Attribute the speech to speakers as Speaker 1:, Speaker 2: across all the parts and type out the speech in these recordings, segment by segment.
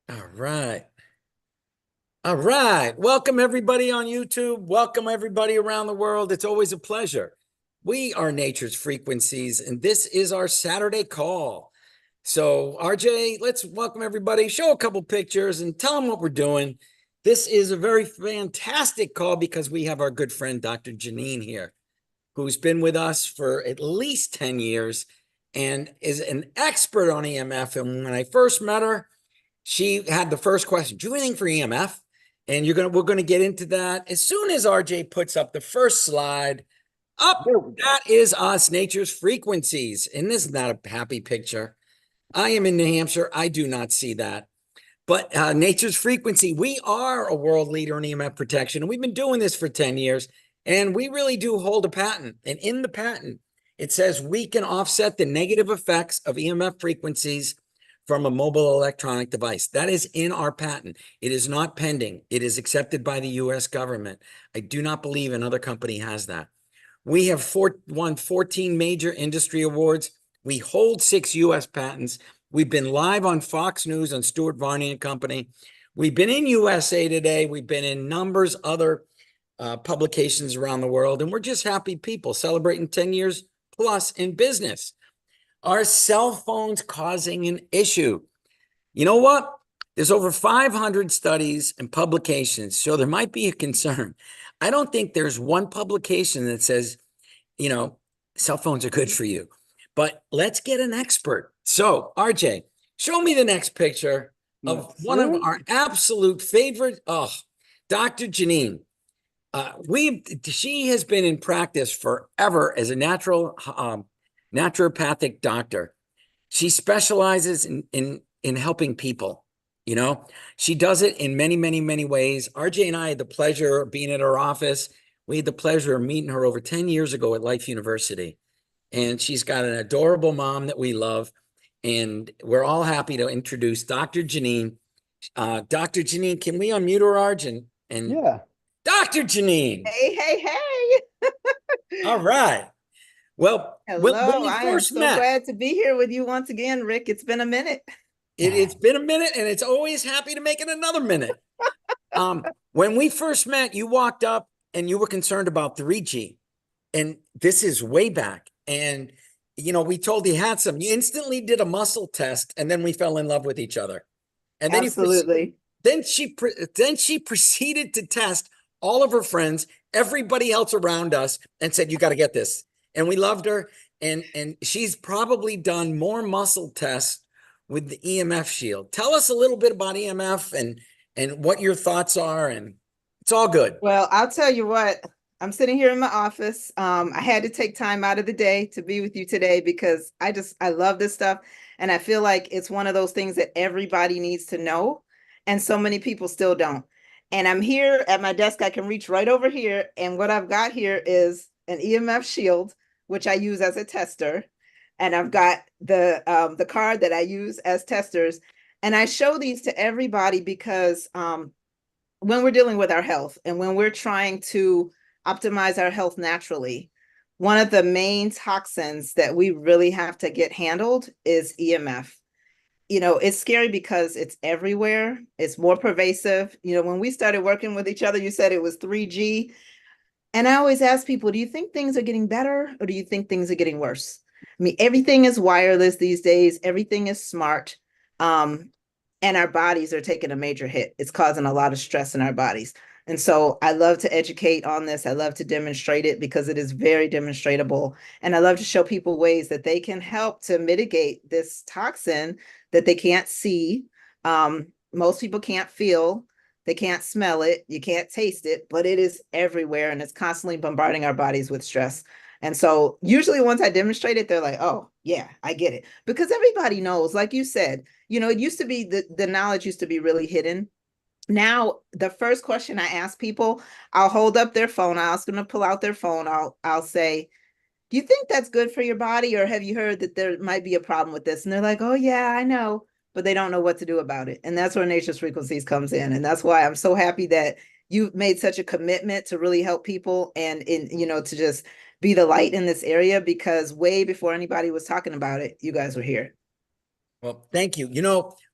Speaker 1: All right. All right. Welcome everybody on YouTube. Welcome everybody around the world. It's always a pleasure. We are Nature's Frequencies, and this is our Saturday call. So, RJ, let's welcome everybody, show a couple pictures, and tell them what we're doing. This is a very fantastic call because we have our good friend, Dr. JeNeen here, who's been with us for at least 10 years and is an expert on EMF. And when I first met her, she had the first question, do anything for EMF? And we're gonna get into that as soon as RJ puts up the first slide. Up,
Speaker 2: There we go.
Speaker 1: that is us, Nature's Frequencies. And this is not a happy picture. I am in New Hampshire. I do not see that. But Nature's Frequency, we are a world leader in EMF protection. And we've been doing this for 10 years. And we really do hold a patent. And in the patent, it says we can offset the negative effects of EMF frequencies from a mobile electronic device. That is in our patent. It is not pending. It is accepted by the US government. I do not believe another company has that. We have won 14 major industry awards. We hold 6 US patents. We've been live on Fox News on Stuart Varney and Company. We've been in USA Today. We've been in numbers other publications around the world, and we're just happy people celebrating 10 years plus in business. Are cell phones causing an issue? You know what? There's over 500 studies and publications, so there might be a concern. I don't think there's one publication that says, you know, cell phones are good for you. But let's get an expert. So, RJ, show me the next picture of
Speaker 2: Yes,
Speaker 1: one of
Speaker 2: sir.
Speaker 1: our absolute favorite, Dr. JeNeen. She has been in practice forever as a naturopathic doctor. She specializes in helping people. You know, she does it in many, many, many ways. RJ and I had the pleasure of being at her office. We had the pleasure of meeting her over 10 years ago at Life University. And she's got an adorable mom that we love. And we're all happy to introduce Dr. JeNeen. Dr. JeNeen, can we unmute her, Arj? And
Speaker 2: Yeah.
Speaker 1: Dr. JeNeen.
Speaker 3: Hey, hey, hey.
Speaker 1: All right. Well, when
Speaker 3: Hello.
Speaker 1: we
Speaker 3: I am
Speaker 1: first
Speaker 3: so
Speaker 1: met,
Speaker 3: glad to be here with you once again, Rick. It's been a minute.
Speaker 1: it's been a minute, and it's always happy to make it another minute. When we first met, you walked up and you were concerned about 3G. And this is way back. And, we told you had some. You instantly did a muscle test, and then we fell in love with each other. And then
Speaker 3: Absolutely.
Speaker 1: then she proceeded to test all of her friends, everybody else around us, and said, "You got to get this." And we loved her. And she's probably done more muscle tests with the EMF Shield. Tell us a little bit about EMF and what your thoughts are, and it's all good.
Speaker 3: Well, I'll tell you what, I'm sitting here in my office. I had to take time out of the day to be with you today because I love this stuff. And I feel like it's one of those things that everybody needs to know. And so many people still don't. And I'm here at my desk. I can reach right over here. And what I've got here is an EMF shield, which I use as a tester. And I've got the card that I use as testers. And I show these to everybody because when we're dealing with our health and when we're trying to optimize our health naturally, one of the main toxins that we really have to get handled is EMF. It's scary because it's everywhere. It's more pervasive. When we started working with each other, you said it was 3G. And I always ask people, do you think things are getting better or do you think things are getting worse? I mean, everything is wireless these days. Everything is smart. And our bodies are taking a major hit. It's causing a lot of stress in our bodies. And so I love to educate on this. I love to demonstrate it because it is very demonstratable. And I love to show people ways that they can help to mitigate this toxin that they can't see. Most people can't feel, they can't smell it, you can't taste it, but it is everywhere and it's constantly bombarding our bodies with stress. And so usually once I demonstrate it, they're like, oh, yeah, I get it. Because everybody knows, like you said, it used to be the knowledge used to be really hidden. Now, the first question I ask people, I'll hold up their phone, I'll ask them to pull out their phone. I'll say, do you think that's good for your body? Or have you heard that there might be a problem with this? And they're like, oh, yeah, I know, but they don't know what to do about it. And that's where Nature's Frequencies comes in. And that's why I'm so happy that you've made such a commitment to really help people and to just be the light in this area, because way before anybody was talking about it, you guys were here.
Speaker 1: Well, thank you.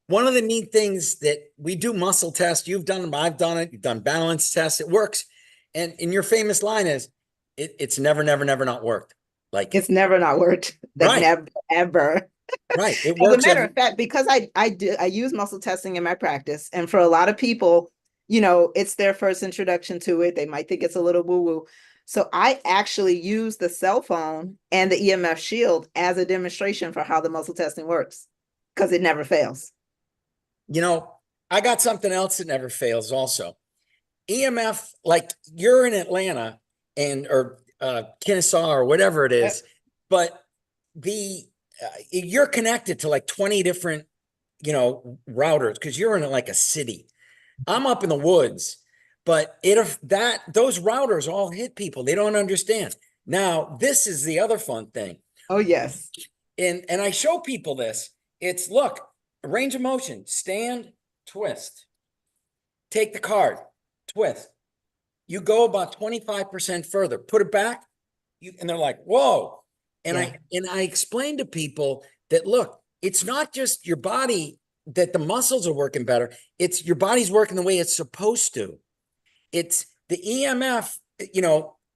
Speaker 1: one of the neat things that we do muscle tests, you've done them, I've done it, you've done balance tests, it works. And in your famous line is, it's never, never, never not worked. Like,
Speaker 3: It's never not worked. Like
Speaker 1: right,
Speaker 3: never, ever.
Speaker 1: right. It
Speaker 3: As a
Speaker 1: works
Speaker 3: matter
Speaker 1: every,
Speaker 3: of fact, because I use muscle testing in my practice, and for a lot of people, it's their first introduction to it. They might think it's a little woo-woo. So I actually use the cell phone and the EMF Shield as a demonstration for how the muscle testing works, because it never fails.
Speaker 1: I got something else that never fails also. EMF, like you're in Atlanta or Kennesaw or whatever it is, but you're connected to like 20 different, routers because you're in like a city. I'm up in the woods, but those routers all hit people. They don't understand. Now, this is the other fun thing.
Speaker 3: Oh, yes.
Speaker 1: And I show people this. It's look, range of motion, stand, twist. Take the card, twist. You go about 25% further, put it back, and they're like, whoa. And I explain to people that look, it's not just your body that the muscles are working better, it's your body's working the way it's supposed to. It's the EMF,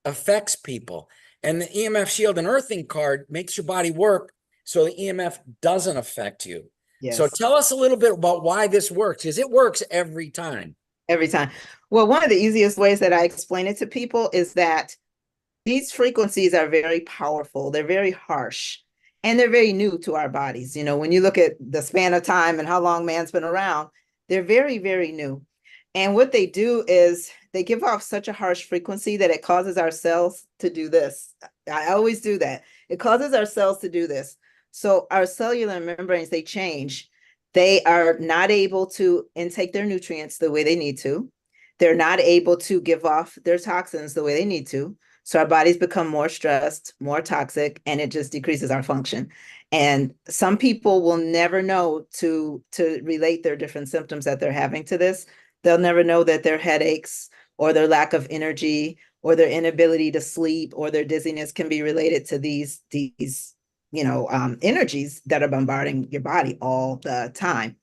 Speaker 1: affects people. And the EMF Shield and Earthing card makes your body work so the EMF doesn't affect you.
Speaker 3: Yes.
Speaker 1: So tell us a little bit about why this works, because it works every time.
Speaker 3: Every time. Well, one of the easiest ways that I explain it to people is that these frequencies are very powerful. They're very harsh, and they're very new to our bodies. When you look at the span of time and how long man's been around, they're very, very new. And what they do is they give off such a harsh frequency that it causes our cells to do this. I always do that. It causes our cells to do this. So our cellular membranes, they change. They are not able to intake their nutrients the way they need to. They're not able to give off their toxins the way they need to. So our bodies become more stressed, more toxic, and it just decreases our function. And some people will never know to relate their different symptoms that they're having to this. They'll never know that their headaches or their lack of energy or their inability to sleep or their dizziness can be related to these energies that are bombarding your body all the time.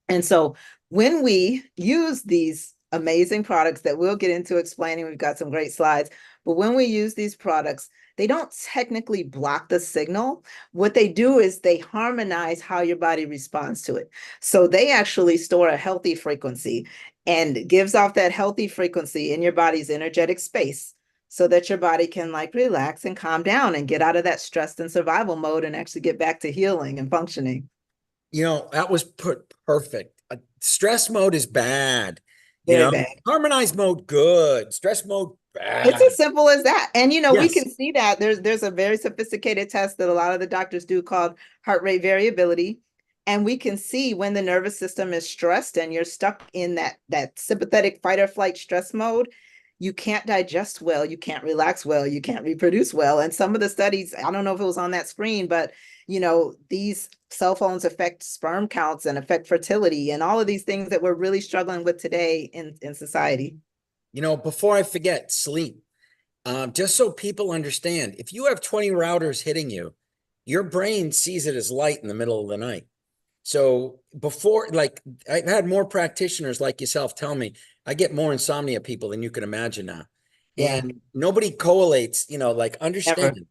Speaker 3: And so when we use these amazing products that we'll get into explaining, we've got some great slides, but when we use these products, they don't technically block the signal. What they do is they harmonize how your body responds to it. So they actually store a healthy frequency and gives off that healthy frequency in your body's energetic space so that your body can relax and calm down and get out of that stressed and survival mode and actually get back to healing and functioning.
Speaker 1: That was put perfect. Stress mode is bad.
Speaker 3: Very bad.
Speaker 1: Harmonized mode, good. Stress mode, bad.
Speaker 3: It's as simple as that. And, we
Speaker 1: Yes.
Speaker 3: can see that there's a very sophisticated test that a lot of the doctors do called heart rate variability. And we can see when the nervous system is stressed and you're stuck in that sympathetic fight or flight stress mode, you can't digest well, you can't relax well, you can't reproduce well. And some of the studies, I don't know if it was on that screen, but these cell phones affect sperm counts and affect fertility and all of these things that we're really struggling with today in society.
Speaker 1: Before I forget, sleep. Just so people understand, if you have 20 routers hitting you, your brain sees it as light in the middle of the night. So before, I've had more practitioners like yourself tell me, I get more insomnia people than you can imagine now.
Speaker 3: Yeah.
Speaker 1: And nobody correlates, understand.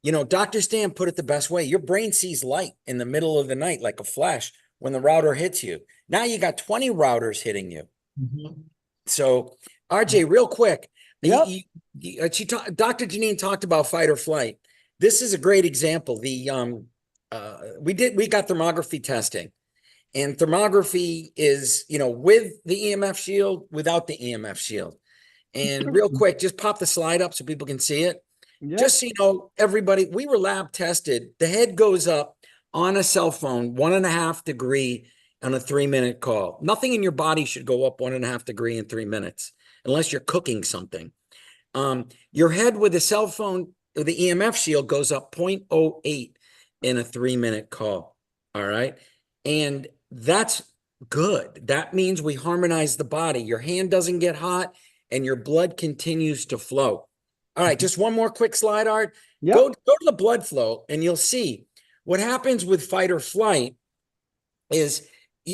Speaker 3: Never.
Speaker 1: Dr. Stan put it the best way. Your brain sees light in the middle of the night like a flash when the router hits you. Now you got 20 routers hitting you.
Speaker 3: Mm-hmm.
Speaker 1: So, RJ, real quick,
Speaker 3: Yep.
Speaker 1: Dr. JeNeen talked about fight or flight. This is a great example. We got thermography testing, and thermography is, with the EMF shield, without the EMF shield. And real quick, just pop the slide up so people can see it.
Speaker 3: Yep.
Speaker 1: Just so you know, everybody, we were lab tested. The head goes up on a cell phone, 1.5 degree on a 3-minute call. Nothing in your body should go up 1.5 degree in 3 minutes, unless you're cooking something. Your head with a cell phone, the EMF shield goes up 0.08 in a 3-minute call. All right. And that's good. That means we harmonize the body. Your hand doesn't get hot and your blood continues to flow. All right, just one more quick slide, Art.
Speaker 3: Yep.
Speaker 1: Go to the blood flow and you'll see what happens with fight or flight is,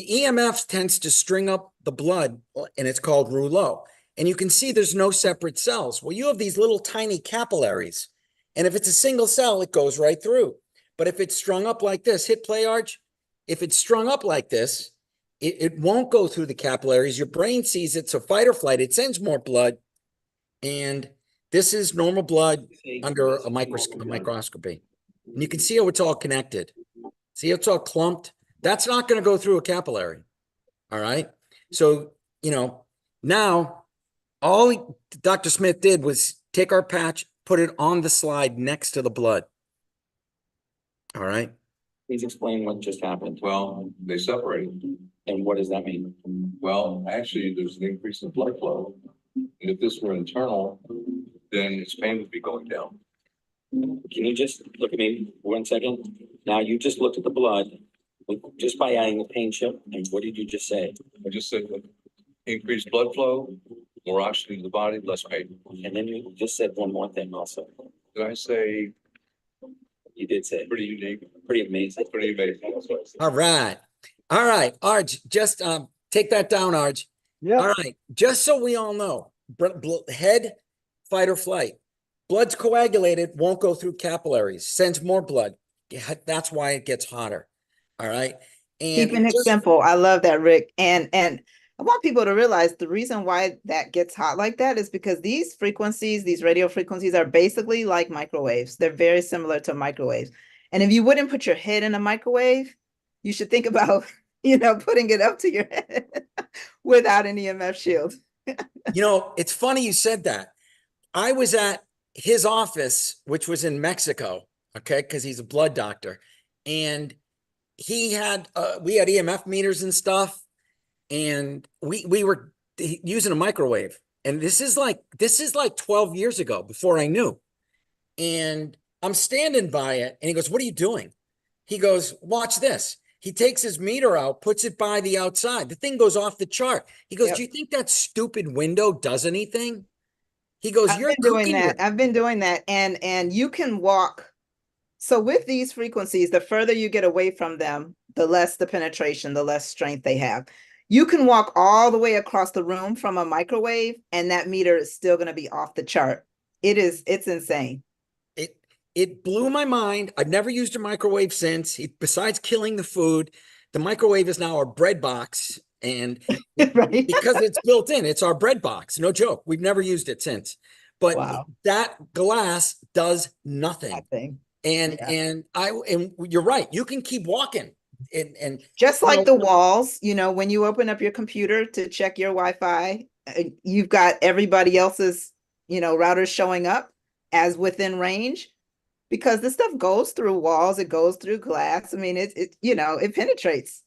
Speaker 1: EMF tends to string up the blood, and it's called rouleau. And you can see there's no separate cells. Well, you have these little tiny capillaries. And if it's a single cell, it goes right through. But if it's strung up like this, hit play, Arch. If it's strung up like this, it won't go through the capillaries. Your brain sees it. So fight or flight, it sends more blood. And this is normal blood under a microscopy. And you can see how it's all connected. See how it's all clumped? That's not going to go through a capillary. All right. So, now all Dr. Smith did was take our patch, put it on the slide next to the blood. All right.
Speaker 2: Please explain what just happened.
Speaker 4: Well, they separated.
Speaker 2: And what does that mean?
Speaker 4: Well, actually, there's an increase in blood flow. And if this were internal, then its pain would be going down.
Speaker 2: Can you just look at me 1 second? Now you just looked at the blood just by adding the pain chip. And what did you just say?
Speaker 4: I just said increased blood flow, more oxygen to the body, less pain.
Speaker 2: And then you just said one more thing also.
Speaker 4: Did I say
Speaker 2: You did say
Speaker 4: pretty unique?
Speaker 2: pretty amazing.
Speaker 4: Pretty amazing. That's what I said.
Speaker 1: All right. All right. Arj, just take that down, Arj.
Speaker 5: Yeah.
Speaker 1: All right. Just so we all know, head, fight or flight. Blood's coagulated, won't go through capillaries, sends more blood. That's why it gets hotter. All right. And
Speaker 3: Keeping it simple. I love that, Rick. And I want people to realize the reason why that gets hot like that is because these frequencies, these radio frequencies, are basically like microwaves. They're very similar to microwaves. And if you wouldn't put your head in a microwave, you should think about, putting it up to your head without an EMF shield.
Speaker 1: it's funny you said that. I was at his office, which was in Mexico, okay, because he's a blood doctor. And we had EMF meters and stuff. And we were using a microwave. And this is like 12 years ago, before I knew. And I'm standing by it. And he goes, "What are you doing?" He goes, "Watch this." He takes his meter out, puts it by the outside. The thing goes off the chart. He goes,
Speaker 3: Yep.
Speaker 1: "Do you think that stupid window does anything?" He goes,
Speaker 3: I've
Speaker 1: "You're
Speaker 3: been doing
Speaker 1: cooking
Speaker 3: that.
Speaker 1: with-"
Speaker 3: I've been doing that. And you can walk. So with these frequencies, the further you get away from them, the less the penetration, the less strength they have. You can walk all the way across the room from a microwave, and that meter is still going to be off the chart. It's insane.
Speaker 1: It blew my mind. I've never used a microwave since. Besides killing the food, the microwave is now our bread box. And
Speaker 3: Right?
Speaker 1: because it's built in, it's our bread box. No joke. We've never used it since. But
Speaker 3: Wow.
Speaker 1: that glass does nothing.
Speaker 3: That thing.
Speaker 1: And and you're right. You can keep walking. And
Speaker 3: Just like the walls, when you open up your computer to check your Wi-Fi, you've got everybody else's, routers showing up as within range, because this stuff goes through walls, it goes through glass. I mean, it penetrates.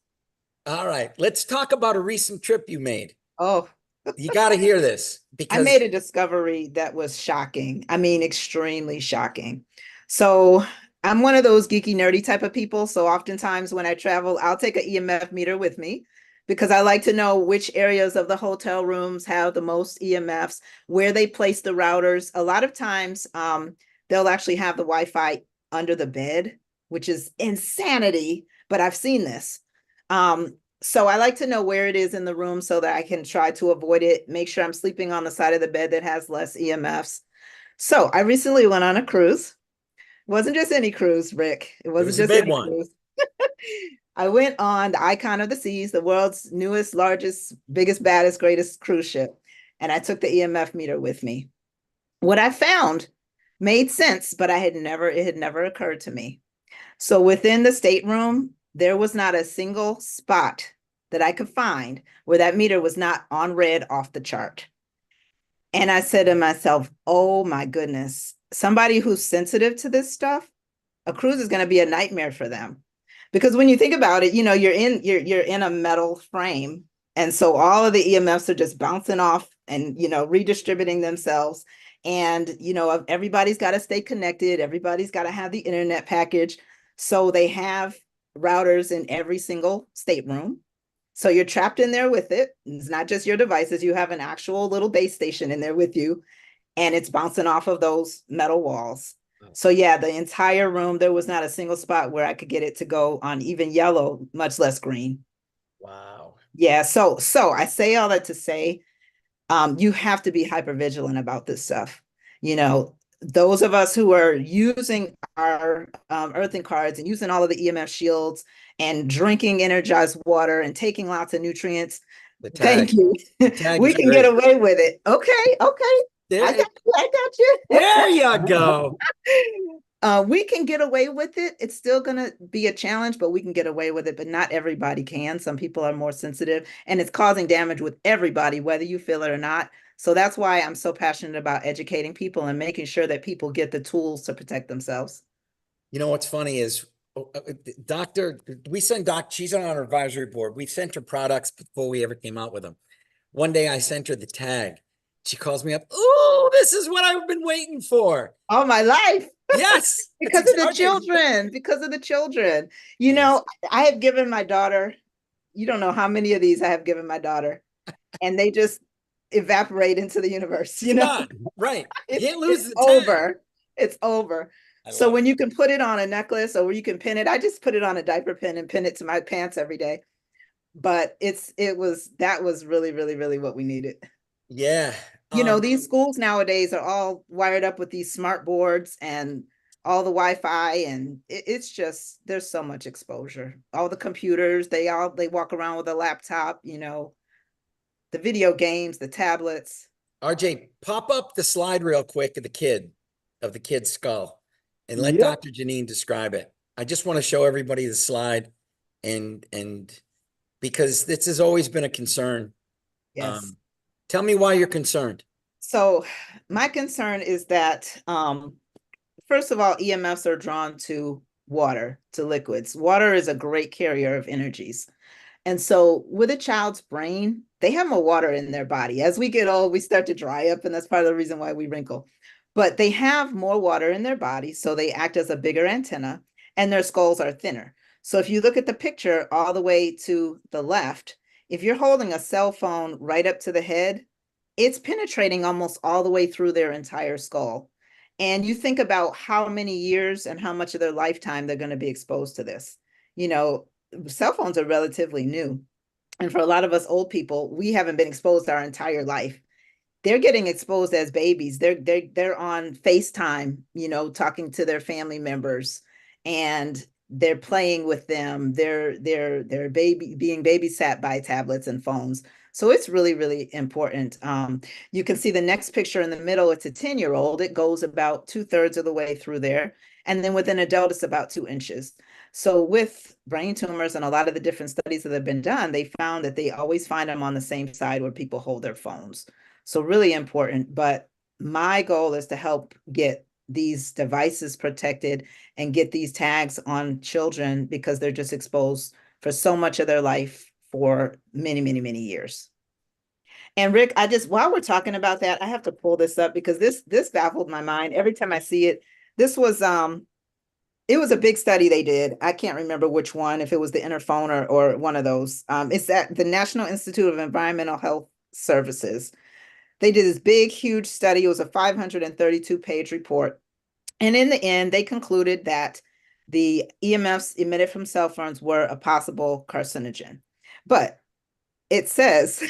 Speaker 1: all right, let's talk about a recent trip you made.
Speaker 3: Oh,
Speaker 1: You got to hear this
Speaker 3: I
Speaker 1: because
Speaker 3: made a discovery that was shocking. I mean, extremely shocking. So I'm one of those geeky, nerdy type of people. So oftentimes when I travel, I'll take an EMF meter with me because I like to know which areas of the hotel rooms have the most EMFs, where they place the routers. A lot of times they'll actually have the Wi-Fi under the bed, which is insanity, but I've seen this. So I like to know where it is in the room so that I can try to avoid it, make sure I'm sleeping on the side of the bed that has less EMFs. So I recently went on a cruise. It wasn't just any cruise, Rick. It wasn't
Speaker 1: was a
Speaker 3: just
Speaker 1: big
Speaker 3: any
Speaker 1: one.
Speaker 3: cruise. I went on the Icon of the Seas, the world's newest, largest, biggest, baddest, greatest cruise ship. And I took the EMF meter with me. What I found made sense, but it had never occurred to me. So within the stateroom, there was not a single spot that I could find where that meter was not on red off the chart. And I said to myself, oh my goodness, somebody who's sensitive to this stuff, a cruise is going to be a nightmare for them. Because when you think about it, you're in a metal frame. And so all of the EMFs are just bouncing off and, redistributing themselves. And, everybody's got to stay connected. Everybody's got to have the internet package. So they have routers in every single stateroom. So you're trapped in there with it. It's not just your devices. You have an actual little base station in there with you, and it's bouncing off of those metal walls. So yeah, the entire room, there was not a single spot where I could get it to go on even yellow, much less green.
Speaker 1: Wow.
Speaker 3: Yeah, so I say all that to say, you have to be hyper vigilant about this stuff. You know, those of us who are using our earthing cards and using all of the EMF shields and drinking energized water and taking lots of nutrients,
Speaker 1: The
Speaker 3: thank
Speaker 1: tag.
Speaker 3: you.
Speaker 1: The tag
Speaker 3: We
Speaker 1: is
Speaker 3: can get
Speaker 1: great.
Speaker 3: away with it. Okay, okay. I
Speaker 1: There,
Speaker 3: got you. I got you.
Speaker 1: there you go.
Speaker 3: We can get away with it. It's still going to be a challenge, but we can get away with it. But not everybody can. Some people are more sensitive, and it's causing damage with everybody, whether you feel it or not. So that's why I'm so passionate about educating people and making sure that people get the tools to protect themselves.
Speaker 1: You know, what's funny is Doctor, we send Doc, she's on our advisory board. We sent her products before we ever came out with them. One day I sent her the tag. She calls me up. Oh, this is what I've been waiting for.
Speaker 3: All my life.
Speaker 1: Yes.
Speaker 3: Because of the children, because of the children. You
Speaker 1: Yes.
Speaker 3: know, I have given my daughter, you don't know how many of these I have given my daughter, and they just evaporate into the universe, you know?
Speaker 1: Gone. Right.
Speaker 3: It's,
Speaker 1: Can't lose
Speaker 3: it's
Speaker 1: the tag.
Speaker 3: over. It's over.
Speaker 1: I
Speaker 3: So
Speaker 1: love
Speaker 3: when
Speaker 1: it.
Speaker 3: you can put it on a necklace or you can pin it, I just put it on a diaper pin and pin it to my pants every day. But that was really, really, really what we needed.
Speaker 1: Yeah.
Speaker 3: You know, these schools nowadays are all wired up with these smart boards and all the Wi-Fi, and it's just there's so much exposure. All the computers, they walk around with a laptop, you know, the video games, the tablets.
Speaker 1: RJ, pop up the slide real quick of the kid's skull and let
Speaker 3: Yep.
Speaker 1: Dr. JeNeen describe it. I just want to show everybody the slide and because this has always been a concern.
Speaker 3: Yes.
Speaker 1: Tell me why you're concerned.
Speaker 3: So my concern is that first of all, EMFs are drawn to water, to liquids. Water is a great carrier of energies. And so with a child's brain, they have more water in their body. As we get old, we start to dry up, and that's part of the reason why we wrinkle. But they have more water in their body, so they act as a bigger antenna, and their skulls are thinner. So if you look at the picture all the way to the left, if you're holding a cell phone right up to the head, it's penetrating almost all the way through their entire skull. And you think about how many years and how much of their lifetime they're going to be exposed to this. You know, cell phones are relatively new. And for a lot of us old people, we haven't been exposed our entire life. They're getting exposed as babies. They're on FaceTime, you know, talking to their family members, and they're playing with them. They're being babysat by tablets and phones. So it's really, really important. You can see the next picture in the middle. It's a 10-year-old. It goes about 2/3 of the way through there. And then with an adult, it's about 2 inches. So with brain tumors and a lot of the different studies that have been done, they found that they always find them on the same side where people hold their phones. So really important. But my goal is to help get these devices protected and get these tags on children because they're just exposed for so much of their life for many, many, many years. And Rick, while we're talking about that, I have to pull this up because this baffled my mind every time I see it. This was it was a big study they did. I can't remember which one, if it was the Interphone or one of those. It's at the National Institute of Environmental Health Services. They did this big, huge study. It was a 532-page report. And in the end, they concluded that the EMFs emitted from cell phones were a possible carcinogen. But it says,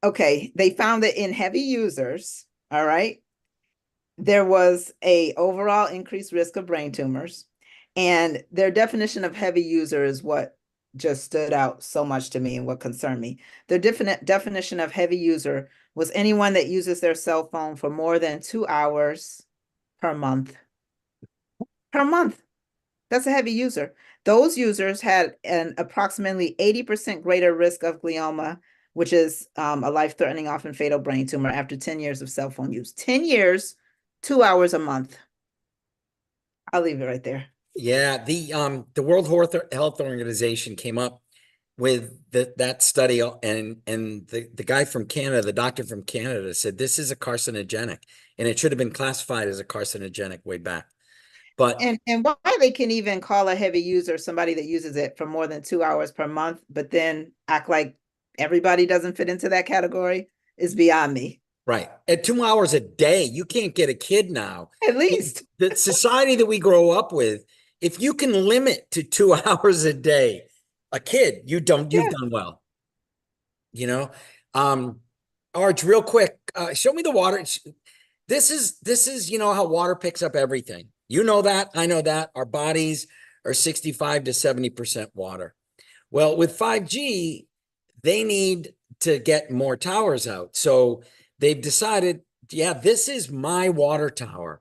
Speaker 3: okay, they found that in heavy users, all right, there was a overall increased risk of brain tumors. And their definition of heavy user is what just stood out so much to me and what concerned me. Their definition of heavy user was anyone that uses their cell phone for more than 2 hours per month. Per month. That's a heavy user. Those users had an approximately 80% greater risk of glioma, which is a life-threatening, often fatal brain tumor after 10 years of cell phone use. 10 years, 2 hours a month. I'll leave it right there.
Speaker 1: Yeah, the World Health Organization came up with that study, and the guy from Canada, the doctor from Canada, said this is a carcinogenic, and it should have been classified as a carcinogenic way back. But
Speaker 3: and why they can even call a heavy user somebody that uses it for more than 2 hours per month, but then act like everybody doesn't fit into that category is beyond me.
Speaker 1: right, at 2 hours a day, you can't get a kid now.
Speaker 3: At least.
Speaker 1: The society that we grow up with if you can limit to 2 hours a day, a kid, you've done well. You know, Arch, real quick, show me the water. This is, you know, how water picks up everything. You know that, I know that. Our bodies are 65 to 70% water. Well, with 5G, they need to get more towers out. So they've decided, yeah, this is my water tower.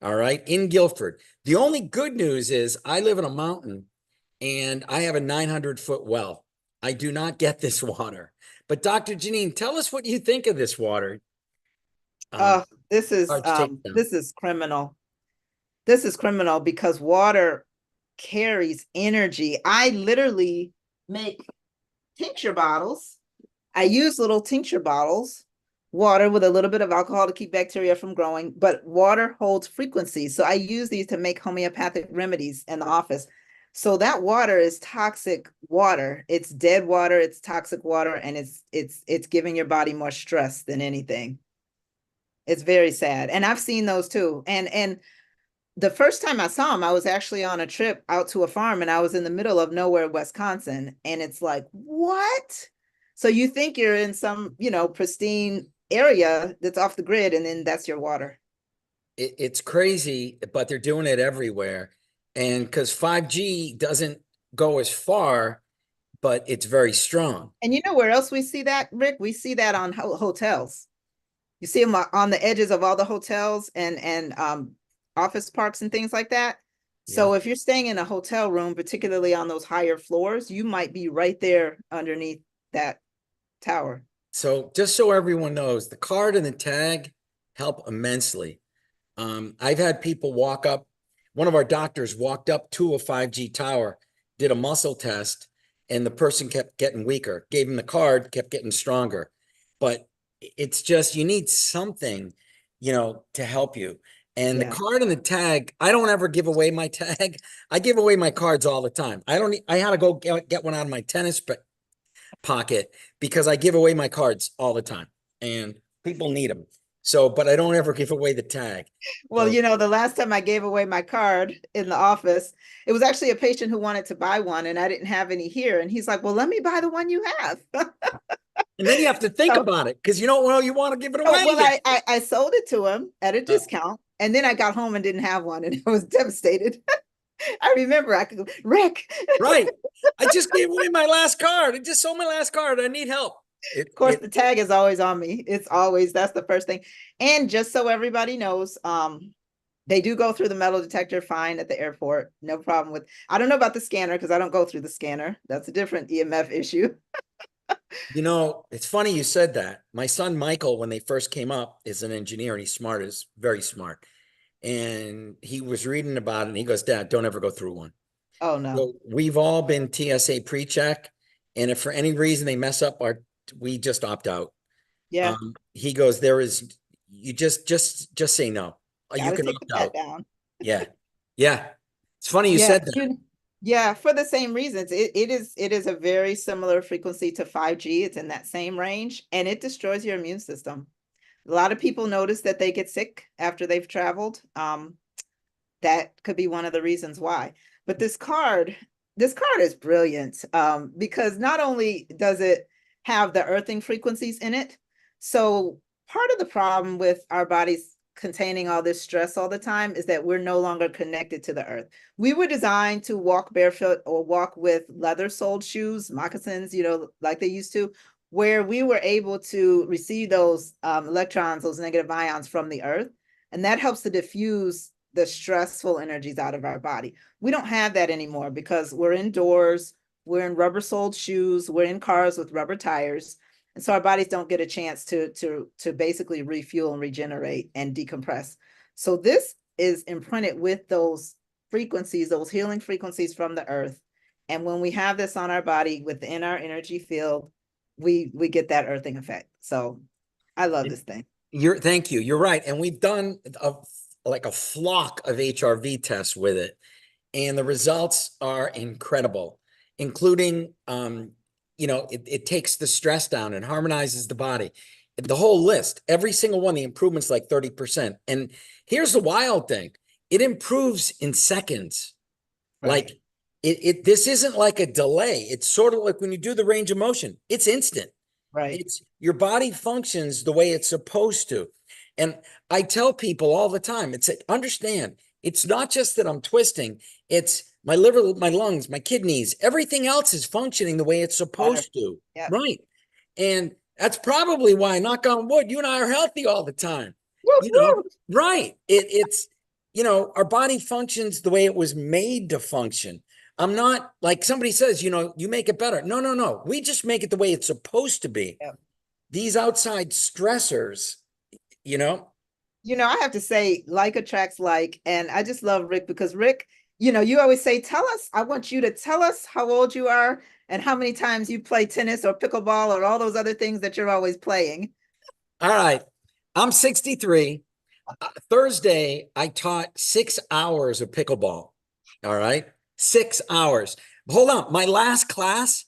Speaker 1: All right, in Guilford. The only good news is I live in a mountain and I have a 900-foot well. I do not get this water. But Dr. JeNeen, tell us what you think of this water.
Speaker 3: This is
Speaker 1: Arch, take it down.
Speaker 3: this is criminal. This is criminal because water carries energy. I literally make tincture bottles. I use little tincture bottles, water with a little bit of alcohol to keep bacteria from growing, but water holds frequencies. So I use these to make homeopathic remedies in the office. So that water is toxic water. It's dead water, it's toxic water, and it's giving your body more stress than anything. It's very sad. And I've seen those too. And the first time I saw them, I was actually on a trip out to a farm and I was in the middle of nowhere, Wisconsin. And it's like, what? So you think you're in some, you know, pristine area that's off the grid, and then that's your water.
Speaker 1: It's crazy, but they're doing it everywhere. And because 5G doesn't go as far, but it's very strong.
Speaker 3: And you know where else we see that, Rick? We see that on hotels. You see them on the edges of all the hotels and office parks and things like that. So if you're staying in a hotel room, particularly on those higher floors, you might be right there underneath that tower.
Speaker 1: So just so everyone knows, the card and the tag help immensely. I've had people walk up. One of our doctors walked up to a 5G tower, did a muscle test, and the person kept getting weaker. Gave him the card, kept getting stronger. But it's just, you need something, you know, to help you. And the card and the tag, I don't ever give away my tag. I give away my cards all the time. I had to go get one out of my tennis pocket because I give away my cards all the time and people need them. So, but I don't ever give away the tag.
Speaker 3: Well,
Speaker 1: So,
Speaker 3: you know, the last time I gave away my card in the office, it was actually a patient who wanted to buy one and I didn't have any here. And he's like, well, let me buy the one you have.
Speaker 1: and then you have to think about it because you don't know you want to give it away.
Speaker 3: Well, I sold it to him at a discount. And then I got home and didn't have one and I was devastated. I remember I could go, Rick.
Speaker 1: Right. I just gave away my last card. I just sold my last card. I need help.
Speaker 3: Of course, the tag is always on me. It's always, that's the first thing. And just so everybody knows, they do go through the metal detector fine at the airport. No problem with, I don't know about the scanner because I don't go through the scanner. That's a different EMF issue.
Speaker 1: You know, it's funny you said that. My son, Michael, when they first came up, is an engineer and he's smart, is very smart. And he was reading about it and he goes, Dad, don't ever go through one.
Speaker 3: Oh, no.
Speaker 1: So we've all been TSA pre-check. And if for any reason they mess up we just opt out.
Speaker 3: Yeah.
Speaker 1: He goes, you just say no. You can opt out.
Speaker 3: Down.
Speaker 1: Yeah. Yeah. It's funny you said that.
Speaker 3: Yeah, for the same reasons. It is a very similar frequency to 5G. It's in that same range and it destroys your immune system. A lot of people notice that they get sick after they've traveled. That could be one of the reasons why. But this card is brilliant because not only does it have the earthing frequencies in it, so part of the problem with our bodies containing all this stress all the time is that we're no longer connected to the earth. We were designed to walk barefoot or walk with leather-soled shoes, moccasins, you know, like they used to, where we were able to receive those electrons, those negative ions from the earth. And that helps to diffuse the stressful energies out of our body. We don't have that anymore because we're indoors, we're in rubber-soled shoes, we're in cars with rubber tires. And so our bodies don't get a chance to basically refuel and regenerate and decompress. So this is imprinted with those frequencies, those healing frequencies from the earth. And when we have this on our body within our energy field, we get that earthing effect. So I love this thing.
Speaker 1: Thank you. You're right. And we've done like a flock of HRV tests with it. And the results are incredible, including, you know, it takes the stress down and harmonizes the body. The whole list, every single one, the improvement's like 30%. And here's the wild thing. It improves in seconds. Like this isn't like a delay. It's sort of like when you do the range of motion, it's instant.
Speaker 3: Right.
Speaker 1: It's your body functions the way it's supposed to. And I tell people all the time, understand, it's not just that I'm twisting, it's my liver, my lungs, my kidneys, everything else is functioning the way it's supposed to.
Speaker 3: Yep.
Speaker 1: Right. And that's probably why, knock on wood, you and I are healthy all the time.
Speaker 3: Woo,
Speaker 1: You know,
Speaker 3: woo.
Speaker 1: right. It's, our body functions the way it was made to function. I'm not like somebody says, you make it better. No, no, no. We just make it the way it's supposed to be.
Speaker 3: Yep.
Speaker 1: These outside stressors,
Speaker 3: I have to say, like attracts like, and I just love Rick because Rick, you always say, I want you to tell us how old you are and how many times you play tennis or pickleball or all those other things that you're always playing.
Speaker 1: All right. I'm 63. Thursday, I taught 6 hours of pickleball. All right. 6 hours. Hold on. My last class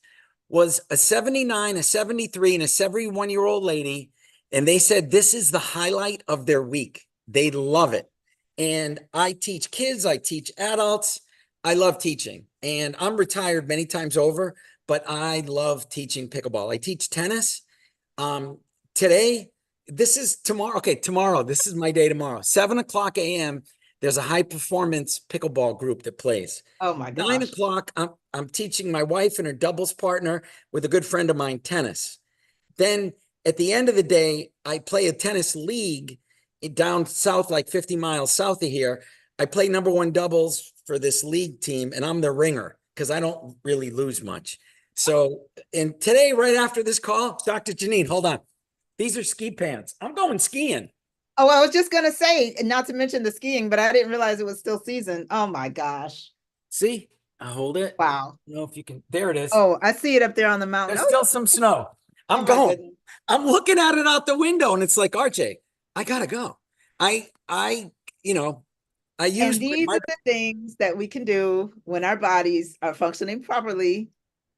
Speaker 1: was a 79, a 73, and a 71-year-old lady. And they said this is the highlight of their week. They love it. And I teach kids, I teach adults. I love teaching. And I'm retired many times over, but I love teaching pickleball. I teach tennis. Today, this is tomorrow. Okay, tomorrow. This is my day tomorrow. 7:00 a.m. There's a high performance pickleball group that plays.
Speaker 3: Oh my gosh.
Speaker 1: 9 o'clock, I'm teaching my wife and her doubles partner with a good friend of mine tennis. Then at the end of the day, I play a tennis league down south, like 50 miles south of here. I play #1 doubles for this league team, and I'm the ringer because I don't really lose much. So, and today, right after this call, Dr. JeNeen, hold on. These are ski pants. I'm going skiing.
Speaker 3: Oh, I was just going to say, not to mention the skiing, but I didn't realize it was still season. Oh my gosh.
Speaker 1: See, I hold it.
Speaker 3: Wow.
Speaker 1: I don't know if you can, there it is.
Speaker 3: Oh, I see it up there on the mountain.
Speaker 1: There's still some snow. I'm
Speaker 3: my
Speaker 1: going.
Speaker 3: goodness.
Speaker 1: I'm looking at it out the window and it's like, RJ, I gotta go. I use
Speaker 3: And these are the things that we can do when our bodies are functioning properly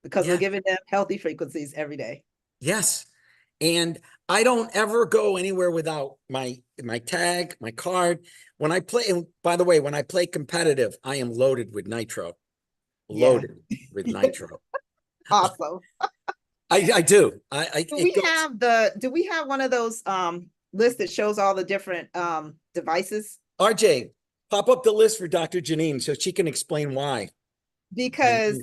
Speaker 3: because we're giving them healthy frequencies every day.
Speaker 1: Yes. And I don't ever go anywhere without my tag, my card. When I play, and by the way, when I play competitive, I am loaded with nitro. Loaded with nitro.
Speaker 3: Awesome.
Speaker 1: I do.
Speaker 3: Do we have one of those lists that shows all the different devices?
Speaker 1: RJ, pop up the list for Dr. JeNeen so she can explain why.
Speaker 3: Because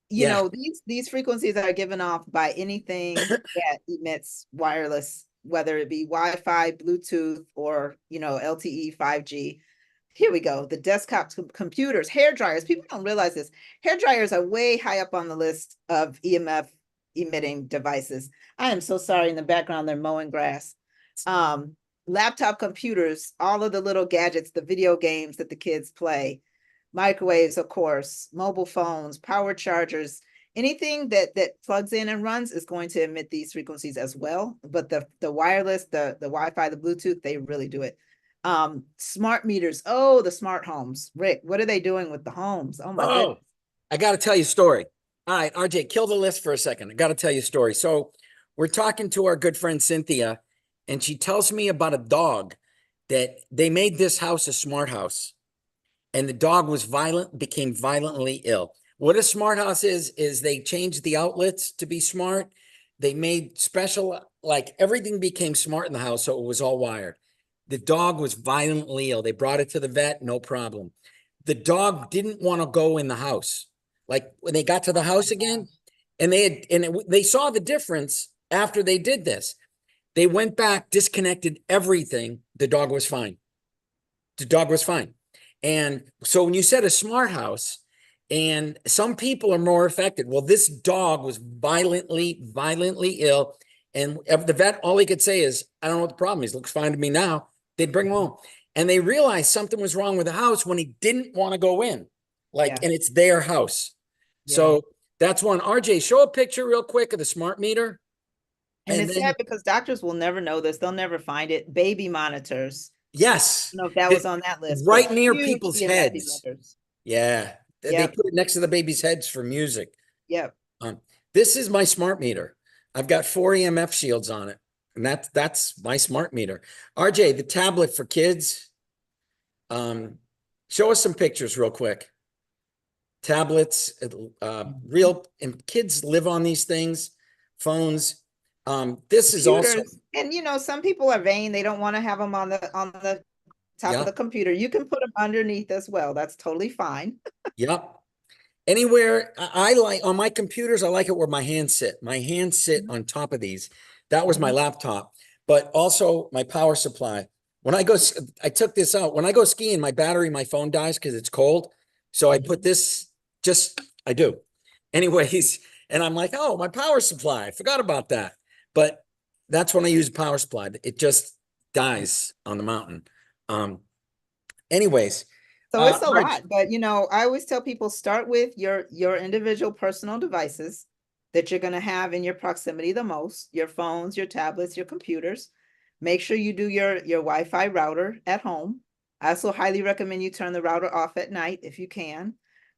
Speaker 3: these frequencies are given off by anything that emits wireless, whether it be Wi-Fi, Bluetooth, or LTE, 5G. Here we go. The desktop computers, hair dryers. People don't realize this. Hair dryers are way high up on the list of EMF emitting devices. I am so sorry. In the background, they're mowing grass. Laptop computers, all of the little gadgets, the video games that the kids play, microwaves, of course, mobile phones, power chargers, anything that plugs in and runs is going to emit these frequencies as well. But the wireless, the Wi-Fi, the Bluetooth, they really do it. Smart meters. Oh, the smart homes. Rick, what are they doing with the homes? Oh my goodness.
Speaker 1: I got to tell you a story. All right, RJ, kill the list for a second. I got to tell you a story. So we're talking to our good friend Cynthia, and she tells me about a dog that they made this house a smart house. And the dog became violently ill. What a smart house is they changed the outlets to be smart. They made special, like everything became smart in the house, so it was all wired. The dog was violently ill. They brought it to the vet, no problem. The dog didn't want to go in the house. Like when they got to the house again, and they saw the difference after they did this. They went back, disconnected everything. The dog was fine. The dog was fine. And so when you said a smart house, and some people are more affected. Well, this dog was violently ill. And the vet, all he could say is, I don't know what the problem is. Looks fine to me now. They'd bring him home. And they realized something was wrong with the house when he didn't want to go in. And it's their house. Yeah. So that's one. RJ, show a picture real quick of the smart meter.
Speaker 3: And it's sad because doctors will never know this. They'll never find it. Baby monitors.
Speaker 1: Yes.
Speaker 3: I don't know if that was on that list.
Speaker 1: Right near people's heads. Yeah.
Speaker 3: Yep.
Speaker 1: They put it next to the baby's heads for music.
Speaker 3: Yep.
Speaker 1: This is my smart meter. I've got 4 EMF shields on it. And that's my smart meter. RJ, the tablet for kids. Show us some pictures real quick. tablets, real, and kids live on these things, phones. This is also,
Speaker 3: Computers. And you know, some people are vain. They don't want to have them on the top
Speaker 1: yeah,
Speaker 3: of the computer. You can put them underneath as well. That's totally fine.
Speaker 1: yep. Anywhere I like on my computers, I like it where my hands sit. My hands sit on top of these. That was my laptop, but also my power supply. When I go, I took this out. When I go skiing, my battery, my phone dies because it's cold. So I put this, I do. Anyways, and I'm like, oh, my power supply. I forgot about that. But that's when I use power supply. It just dies on the mountain. Anyways,
Speaker 3: So it's a
Speaker 1: Marge,
Speaker 3: lot, but you know, I always tell people start with your individual personal devices that you're going to have in your proximity the most, your phones, your tablets, your computers. Make sure you do your Wi-Fi router at home. I also highly recommend you turn the router off at night if you can.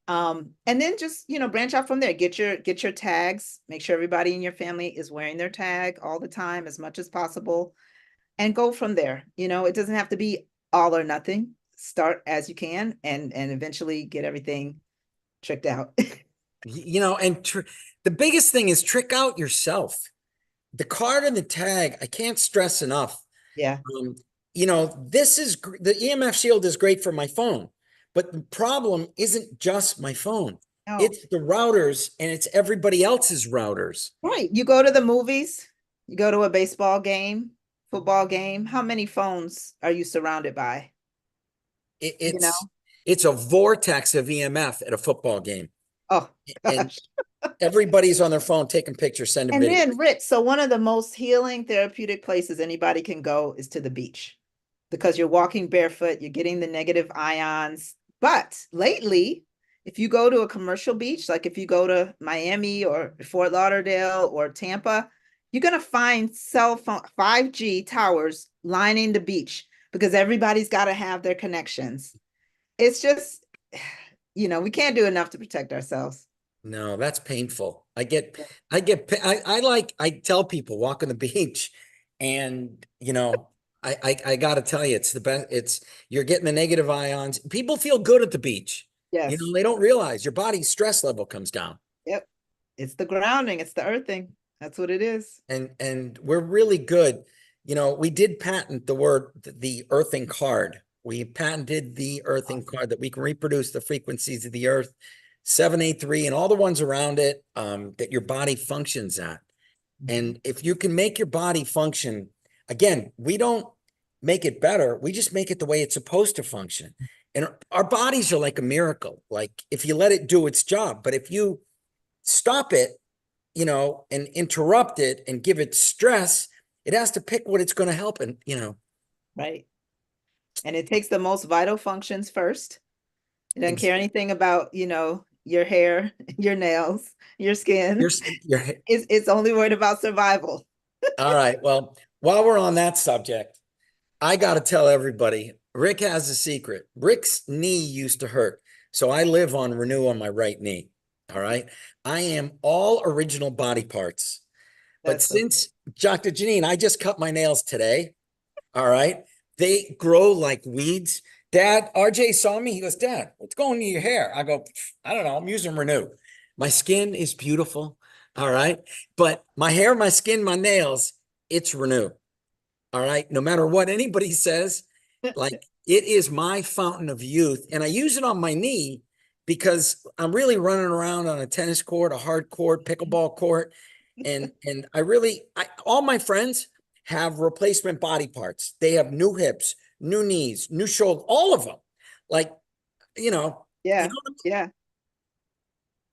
Speaker 3: And then just, you know, branch out from there. Get your tags. Make sure everybody in your family is wearing their tag all the time as much as possible and go from there. You know, it doesn't have to be all or nothing. Start as you can and eventually get everything tricked out.
Speaker 1: you know, and the biggest thing is trick out yourself. The card and the tag, I can't stress enough.
Speaker 3: Yeah.
Speaker 1: You know, the EMF Shield is great for my phone, but the problem isn't just my phone.
Speaker 3: No.
Speaker 1: It's the routers and it's everybody else's routers.
Speaker 3: Right. You go to the movies, you go to a baseball game, football game. How many phones are you surrounded by? You know?
Speaker 1: It's a vortex of EMF at a football game.
Speaker 3: Oh,
Speaker 1: And
Speaker 3: gosh.
Speaker 1: everybody's on their phone taking pictures, sending
Speaker 3: And
Speaker 1: videos.
Speaker 3: then, Rich, so one of the most healing therapeutic places anybody can go is to the beach because you're walking barefoot, you're getting the negative ions. But lately, if you go to a commercial beach, like if you go to Miami or Fort Lauderdale or Tampa, you're going to find cell phone 5G towers lining the beach because everybody's got to have their connections. It's just, you know, we can't do enough to protect ourselves.
Speaker 1: No, that's painful. I tell people walk on the beach and, you know, I got to tell you, it's the best. You're getting the negative ions. People feel good at the beach. You
Speaker 3: Yes.
Speaker 1: know, they don't realize your body's stress level comes down.
Speaker 3: Yep. It's the grounding, it's the earthing. That's what it is.
Speaker 1: And we're really good. You know, we did patent the earthing card. We patented the earthing card that we can reproduce the frequencies of the earth, 783 and all the ones around it, that your body functions at. And if you can make your body function, again, we don't make it better. We just make it the way it's supposed to function. And our bodies are like a miracle. Like if you let it do its job, but if you stop it, you know, and interrupt it and give it stress, it has to pick what it's going to help. And, you know,
Speaker 3: Right. And it takes the most vital functions first. It doesn't care anything about, you know, your hair, your nails, your skin.
Speaker 1: you're
Speaker 3: It's only worried about survival.
Speaker 1: all right. Well, while we're on that subject, I got to tell everybody, Rick has a secret. Rick's knee used to hurt. So I live on Renew on my right knee. All right. I am all original body parts. But
Speaker 3: That's
Speaker 1: since Dr. JeNeen, I just cut my nails today. All right. They grow like weeds. Dad, RJ saw me. He goes, Dad, what's going in your hair? I go, I don't know. I'm using Renew. My skin is beautiful. All right. But my hair, my skin, my nails, it's Renew. All right. No matter what anybody says, like it is my fountain of youth. And I use it on my knee because I'm really running around on a tennis court, a hard court, pickleball court. And all my friends have replacement body parts. They have new hips, new knees, new shoulder, all of them. Like, you know,
Speaker 3: yeah. Yeah.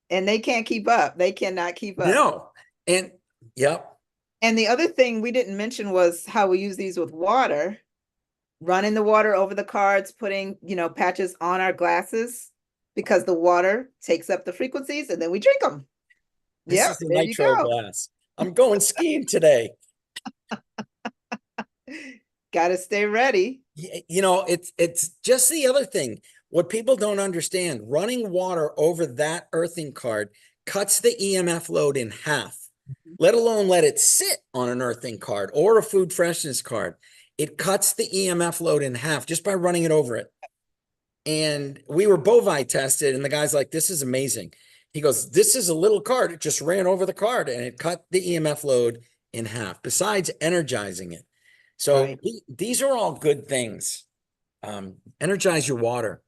Speaker 3: And they can't keep up. They cannot keep up.
Speaker 1: No. And yep.
Speaker 3: And the other thing we didn't mention was how we use these with water, running the water over the cards, putting, you know, patches on our glasses because the water takes up the frequencies and then we drink them.
Speaker 1: This is the nitro glass. I'm going skiing today.
Speaker 3: Got to stay ready.
Speaker 1: You know, it's just the other thing. What people don't understand, running water over that earthing card cuts the EMF load in half, let alone let it sit on an earthing card or a food freshness card. It cuts the EMF load in half just by running it over it. and we were bovine tested, and the guy's like, this is amazing. He goes, this is a little card. It just ran over the card and it cut the EMF load in half, besides energizing it. So
Speaker 3: Right.
Speaker 1: these are all good things. Energize your water.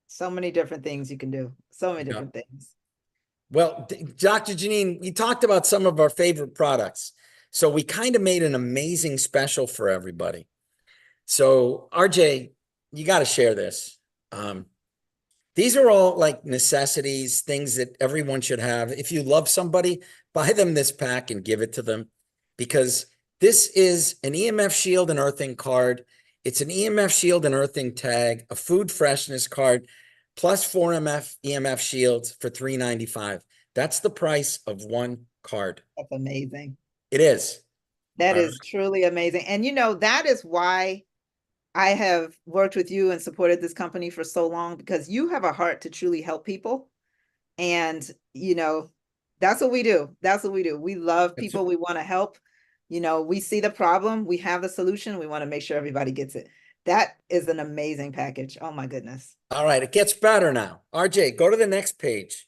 Speaker 3: So many different things you can do. So many
Speaker 1: Yeah.
Speaker 3: different things.
Speaker 1: Well, Dr. JeNeen, we talked about some of our favorite products. So we kind of made an amazing special for everybody. So RJ, you got to share this. These are all like necessities, things that everyone should have. If you love somebody, buy them this pack and give it to them, because this is an EMF Shield and Earthing card. It's an EMF Shield and Earthing tag, a food freshness card, plus 4 EMF shields for $3.95. That's the price of one card.
Speaker 3: That's amazing.
Speaker 1: It is.
Speaker 3: That
Speaker 1: All
Speaker 3: is truly amazing. And you know, that is why I have worked with you and supported this company for so long, because you have a heart to truly help people. And, you know, that's what we do. That's what we do. We love people. We want to help. You know, we see the problem. We have the solution. We want to make sure everybody gets it. That is an amazing package. Oh my goodness.
Speaker 1: All right. It gets better now. RJ, go to the next page.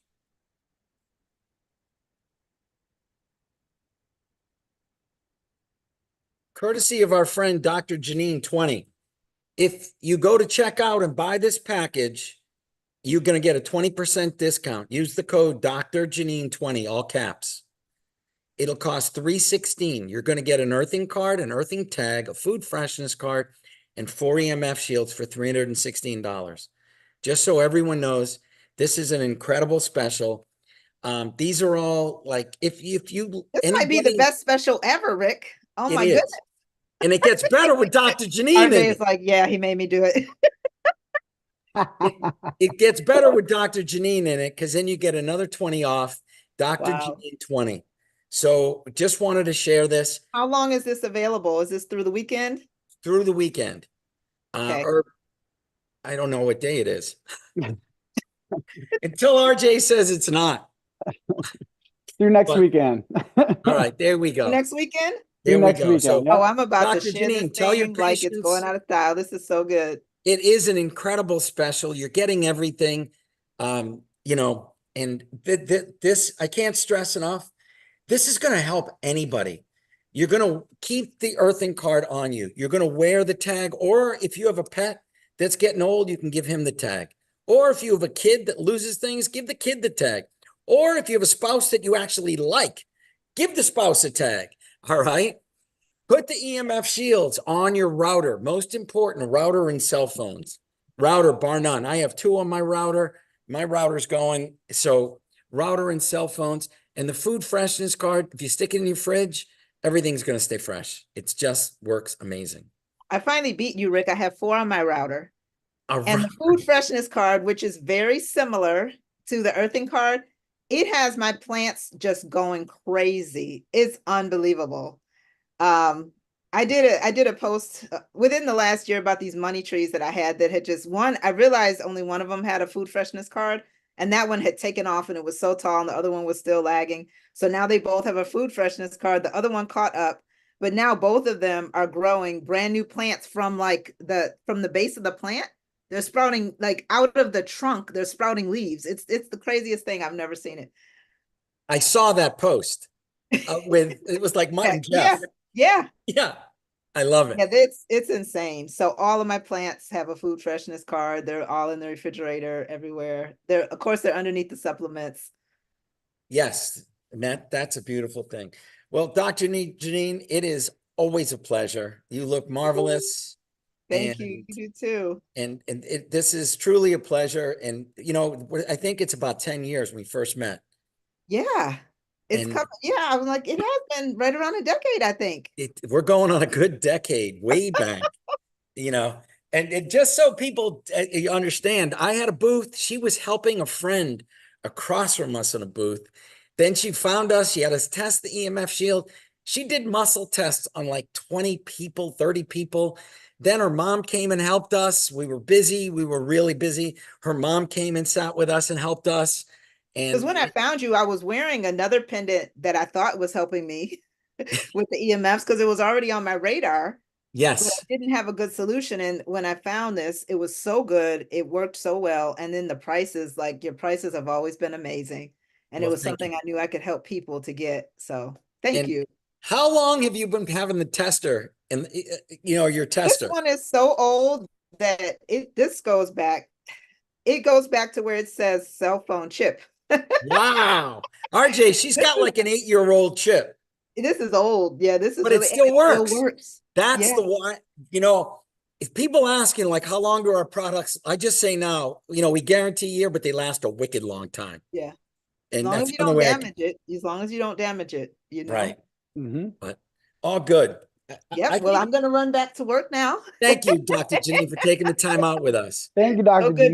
Speaker 1: Courtesy of our friend, Dr. JeNeen 20. If you go to checkout and buy this package, you're going to get a 20% discount. Use the code Dr. JeNeen 20, all caps. It'll cost $316. You're going to get an earthing card, an earthing tag, a food freshness card, and 4 EMF shields for $316. Just so everyone knows, this is an incredible special. These are all like, if you
Speaker 3: This might be the best special ever, Rick. Oh my goodness.
Speaker 1: And it gets better with Dr. JeNeen in
Speaker 3: RJ
Speaker 1: it.
Speaker 3: is like, yeah, he made me do it.
Speaker 1: It gets better with Dr. JeNeen in it, because then you get another 20 off. Dr.
Speaker 3: Wow.
Speaker 1: JeNeen 20. So just wanted to share this.
Speaker 3: How long is this available? Is this through the weekend?
Speaker 1: Through the weekend.
Speaker 3: Okay.
Speaker 1: Or I don't know what day it is. Until RJ says it's not.
Speaker 5: Through next
Speaker 1: But-
Speaker 5: weekend.
Speaker 1: All right, there we go.
Speaker 3: Next weekend?
Speaker 1: There we
Speaker 5: next
Speaker 1: go. So
Speaker 5: weekend, yeah.
Speaker 3: Oh, I'm about
Speaker 1: Dr.
Speaker 3: to share
Speaker 1: JeNeen,
Speaker 3: this
Speaker 1: tell your
Speaker 3: thing like it's going
Speaker 1: patients-
Speaker 3: out of style. This is so good.
Speaker 1: it is an incredible special. You're getting everything, you know, and this, I can't stress enough. This is going to help anybody. You're going to keep the earthing card on you. You're going to wear the tag, or if you have a pet that's getting old, you can give him the tag. Or if you have a kid that loses things, give the kid the tag. Or if you have a spouse that you actually like, give the spouse a tag. All right. Put the EMF shields on your router. Most important, router and cell phones. Router, bar none. I have 2 on my router. My router's going. So router and cell phones. And the food freshness card, if you stick it in your fridge, everything's going to stay fresh. It just works amazing.
Speaker 3: I finally beat you, Rick. I have 4 on my router.
Speaker 1: All
Speaker 3: And the
Speaker 1: right.
Speaker 3: food freshness card, which is very similar to the earthing card, it has my plants just going crazy. It's unbelievable. I did a post within the last year about these money trees that I had that had just one. I realized only one of them had a food freshness card, and that one had taken off and it was so tall, and the other one was still lagging. So now they both have a food freshness card. The other one caught up, but now both of them are growing brand new plants from the base of the plant. They're sprouting like out of the trunk. They're sprouting leaves. It's the craziest thing. I've never seen it.
Speaker 1: I saw that post with, it was like Mike and
Speaker 3: Yeah,
Speaker 1: Jeff.
Speaker 3: yeah.
Speaker 1: Yeah. I love it.
Speaker 3: Yeah, it's insane. So all of my plants have a food freshness card. They're all in the refrigerator everywhere. Of course, they're underneath the supplements.
Speaker 1: Yes. And that's a beautiful thing. Well, Dr. JeNeen, it is always a pleasure. You look marvelous.
Speaker 3: Thank you. You do too.
Speaker 1: And this is truly a pleasure. And, you know, I think it's about 10 years we first met.
Speaker 3: Yeah. It's
Speaker 1: And-
Speaker 3: coming. Yeah, I'm like, it has been right around a decade, I think.
Speaker 1: We're going on a good decade, way back, you know. And just so people you understand, I had a booth. She was helping a friend across from us in a booth. Then she found us. She had us test the EMF shield. She did muscle tests on like 20 people, 30 people. Then her mom came and helped us. We were busy. We were really busy. Her mom came and sat with us and helped us.
Speaker 3: Because
Speaker 1: And
Speaker 3: when I found you, I was wearing another pendant that I thought was helping me with the EMFs because it was already on my radar. but
Speaker 1: Yes.
Speaker 3: I didn't have a good solution. And when I found this, it was so good. It worked so well. And then the prices, like your prices have always been amazing. And it
Speaker 1: Well,
Speaker 3: was
Speaker 1: thank
Speaker 3: something
Speaker 1: you.
Speaker 3: I knew I could help people to get. So thank
Speaker 1: And
Speaker 3: you.
Speaker 1: how long have you been having the tester and your
Speaker 3: This
Speaker 1: tester?
Speaker 3: one is so old that it goes back to where it says cell phone chip.
Speaker 1: Wow. RJ, she's
Speaker 3: This
Speaker 1: got
Speaker 3: is
Speaker 1: like an 8-year-old chip,
Speaker 3: this is old. Yeah, this is
Speaker 1: but it
Speaker 3: really, and
Speaker 1: still
Speaker 3: it still
Speaker 1: works.
Speaker 3: works.
Speaker 1: That's
Speaker 3: Yeah.
Speaker 1: the one, if people asking like how long do our products, I just say now, we guarantee a year, but they last a wicked long time.
Speaker 3: Yeah. As
Speaker 1: And
Speaker 3: long as
Speaker 1: that's
Speaker 3: you
Speaker 1: the
Speaker 3: don't
Speaker 1: way
Speaker 3: damage it, as long as you don't damage it,
Speaker 1: right.
Speaker 5: Mm-hmm.
Speaker 1: But all good.
Speaker 3: Yep.
Speaker 1: I
Speaker 3: Well,
Speaker 1: think,
Speaker 3: I'm gonna run back to work now.
Speaker 1: thank you, Dr. JeNeen, for taking the time out with us.
Speaker 5: Thank you,
Speaker 3: So
Speaker 5: Dr.
Speaker 3: good